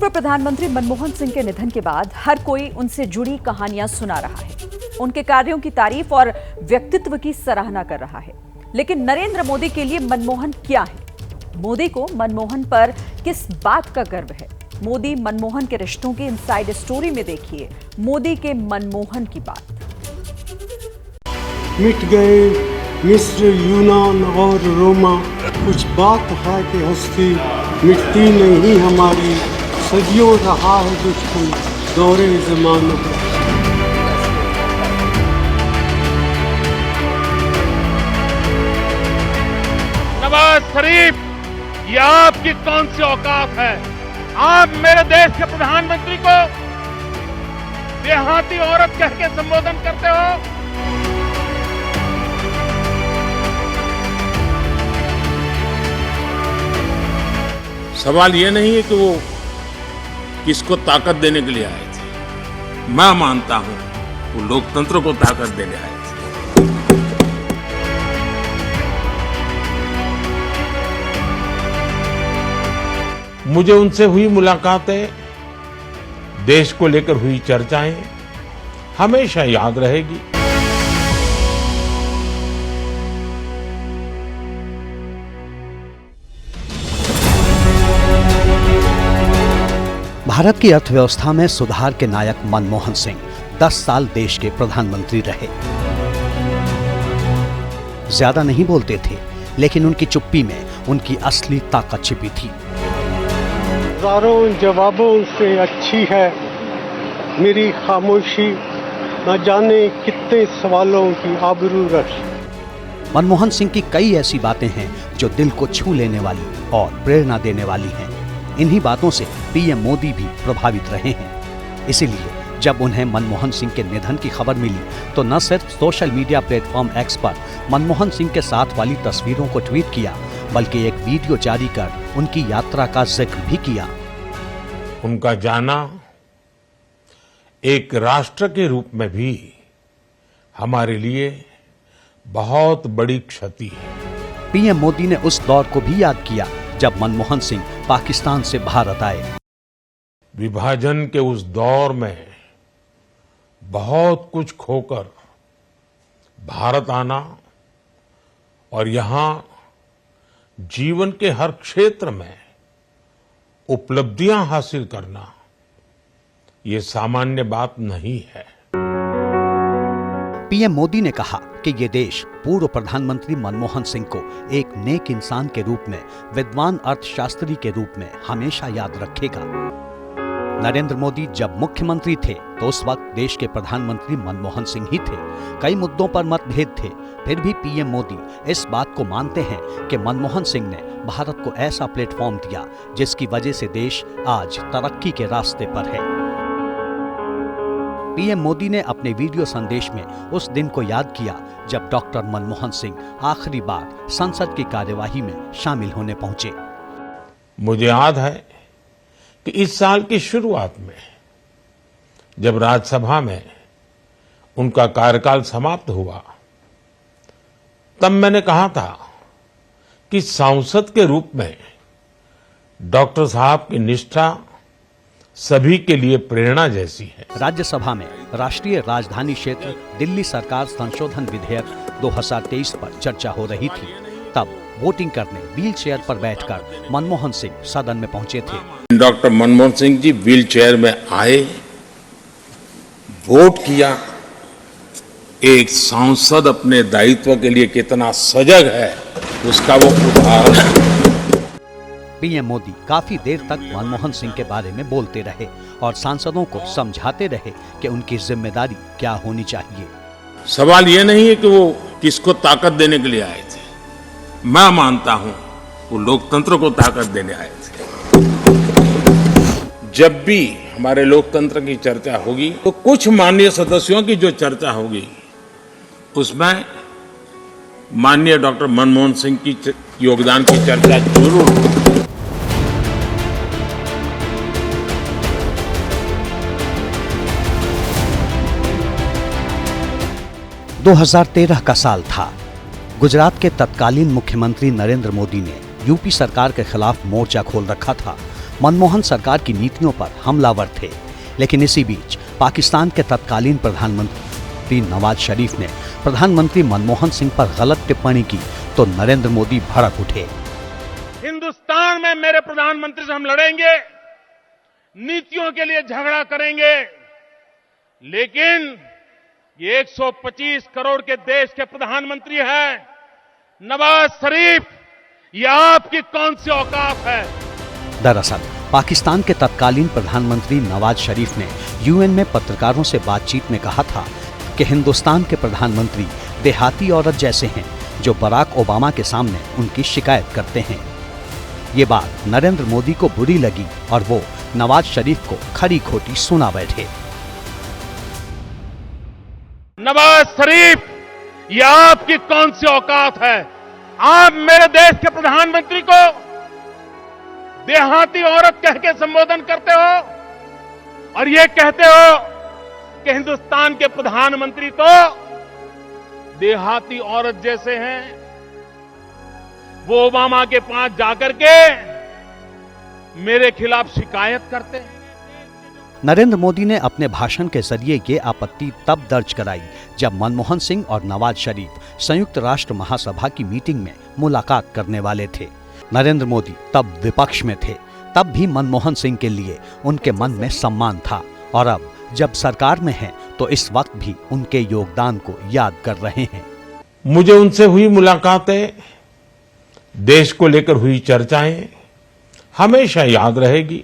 पूर्व प्रधानमंत्री मनमोहन सिंह के निधन के बाद हर कोई उनसे जुड़ी कहानियां सुना रहा है, उनके कार्यों की तारीफ और व्यक्तित्व की सराहना कर रहा है। लेकिन नरेंद्र मोदी के लिए मनमोहन क्या है? मोदी को मनमोहन पर किस बात का गर्व है? मोदी मनमोहन के रिश्तों की इनसाइड स्टोरी में देखिए मोदी के मनमोहन की बात। मिट गए मिस्र, यूनान और रोमा, कुछ बात है कि हस्ती मिटती नहीं हमारी, सदियों रहा है दुश्मन दौरे ज़माना। नवाज शरीफ, ये आपकी कौन सी औकात है? आप मेरे देश के प्रधानमंत्री को देहाती औरत कह के संबोधन करते हो? सवाल ये नहीं है कि वो किसको ताकत देने के लिए आए थे। मैं मानता हूं वो लोकतंत्र को ताकत देने आए थे। मुझे उनसे हुई मुलाकातें, देश को लेकर हुई चर्चाएं हमेशा याद रहेगी। भारत की अर्थव्यवस्था में सुधार के नायक मनमोहन सिंह 10 साल देश के प्रधानमंत्री रहे। ज्यादा नहीं बोलते थे, लेकिन उनकी चुप्पी में उनकी असली ताकत छिपी थी। हजारों जवाबों से अच्छी है मेरी खामोशी, न जाने कितने सवालों की आबरू रश। मनमोहन सिंह की कई ऐसी बातें हैं जो दिल को छू लेने वाली और प्रेरणा देने वाली हैं। इन्हीं बातों से पीएम मोदी भी प्रभावित रहे हैं। इसीलिए जब उन्हें मनमोहन सिंह के निधन की खबर मिली तो न सिर्फ सोशल मीडिया प्लेटफॉर्म एक्स पर मनमोहन सिंह के साथ वाली तस्वीरों को ट्वीट किया, बल्कि एक वीडियो जारी कर उनकी यात्रा का जिक्र भी किया। उनका जाना एक राष्ट्र के रूप में भी हमारे लिए बहुत बड़ी क्षति है। पीएम मोदी ने उस दौर को भी याद किया जब मनमोहन सिंह पाकिस्तान से भारत आए। विभाजन के उस दौर में बहुत कुछ खोकर भारत आना और यहां जीवन के हर क्षेत्र में उपलब्धियां हासिल करना, ये सामान्य बात नहीं है। पीएम मोदी ने कहा कि ये देश पूर्व प्रधानमंत्री मनमोहन सिंह को एक नेक इंसान के रूप में, विद्वान अर्थशास्त्री के रूप में हमेशा याद रखेगा। नरेंद्र मोदी जब मुख्यमंत्री थे तो उस वक्त देश के प्रधानमंत्री मनमोहन सिंह ही थे। कई मुद्दों पर मतभेद थे, फिर भी पीएम मोदी इस बात को मानते हैं कि मनमोहन सिंह ने भारत को ऐसा प्लेटफॉर्म दिया जिसकी वजह से देश आज तरक्की के रास्ते पर है। पीएम मोदी ने अपने वीडियो संदेश में उस दिन को याद किया जब डॉक्टर मनमोहन सिंह आखिरी बार संसद की कार्यवाही में शामिल होने पहुंचे। मुझे याद है कि इस साल की शुरुआत में जब राज्यसभा में उनका कार्यकाल समाप्त हुआ, तब मैंने कहा था कि सांसद के रूप में डॉक्टर साहब की निष्ठा सभी के लिए प्रेरणा जैसी है। राज्यसभा में राष्ट्रीय राजधानी क्षेत्र दिल्ली सरकार संशोधन विधेयक 2023 पर चर्चा हो रही थी। तब वोटिंग करने व्हील चेयर पर बैठकर मनमोहन सिंह सदन में पहुंचे थे। Doctor Manmohan Singh ji wheel chair में आए, वोट किया। एक सांसद अपने दायित्व के लिए कितना सजग है, उसका वो उदाहरण है। पीएम मोदी काफी देर तक मनमोहन सिंह के बारे में बोलते रहे और सांसदों को समझाते रहे कि उनकी जिम्मेदारी क्या होनी चाहिए। सवाल ये नहीं है कि वो किसको ताकत देने के लिए आए थे। मैं मानता हूं वो लोकतंत्र को ताकत देने आए थे। जब भी हमारे लोकतंत्र की चर्चा होगी तो कुछ माननीय सदस्यों की जो चर्चा होगी उसमें माननीय डॉक्टर मनमोहन सिंह की योगदान की चर्चा जरूर होगी। 2013 का साल था। गुजरात के तत्कालीन मुख्यमंत्री नरेंद्र मोदी ने यूपी सरकार के खिलाफ मोर्चा खोल रखा था। मनमोहन सरकार की नीतियों पर हमलावर थे। लेकिन इसी बीच पाकिस्तान के तत्कालीन प्रधानमंत्री नवाज शरीफ ने प्रधानमंत्री मनमोहन सिंह पर गलत टिप्पणी की तो नरेंद्र मोदी भड़क उठे। हिंदुस्तान में मेरे प्रधानमंत्री से हम लड़ेंगे, नीतियों के लिए झगड़ा करेंगे, लेकिन ये 125 करोड़ के देश के प्रधानमंत्री हैं नवाज शरीफ, ये आपकी कौन सी औकात है? दरअसल पाकिस्तान के तत्कालीन प्रधानमंत्री नवाज शरीफ ने यूएन में पत्रकारों से बातचीत में कहा था कि हिंदुस्तान के प्रधानमंत्री देहाती औरत जैसे हैं जो बराक ओबामा के सामने उनकी शिकायत करते हैं। ये बात नरेंद्र मोदी को बुरी लगी और वो नवाज शरीफ को खरी खोटी सुना बैठे। नवाज शरीफ, ये आपकी कौन सी औकात है? आप मेरे देश के प्रधानमंत्री को देहाती औरत कह के संबोधन करते हो और ये कहते हो कि हिंदुस्तान के प्रधानमंत्री तो देहाती औरत जैसे हैं। वो ओबामा के पास जाकर के मेरे खिलाफ शिकायत करते हैं। नरेंद्र मोदी ने अपने भाषण के जरिए ये आपत्ति तब दर्ज कराई जब मनमोहन सिंह और नवाज शरीफ संयुक्त राष्ट्र महासभा की मीटिंग में मुलाकात करने वाले थे। नरेंद्र मोदी तब विपक्ष में थे, तब भी मनमोहन सिंह के लिए उनके मन में सम्मान था और अब जब सरकार में हैं तो इस वक्त भी उनके योगदान को याद कर रहे हैं। मुझे उनसे हुई मुलाकातें, देश को लेकर हुई चर्चाएं हमेशा याद रहेगी।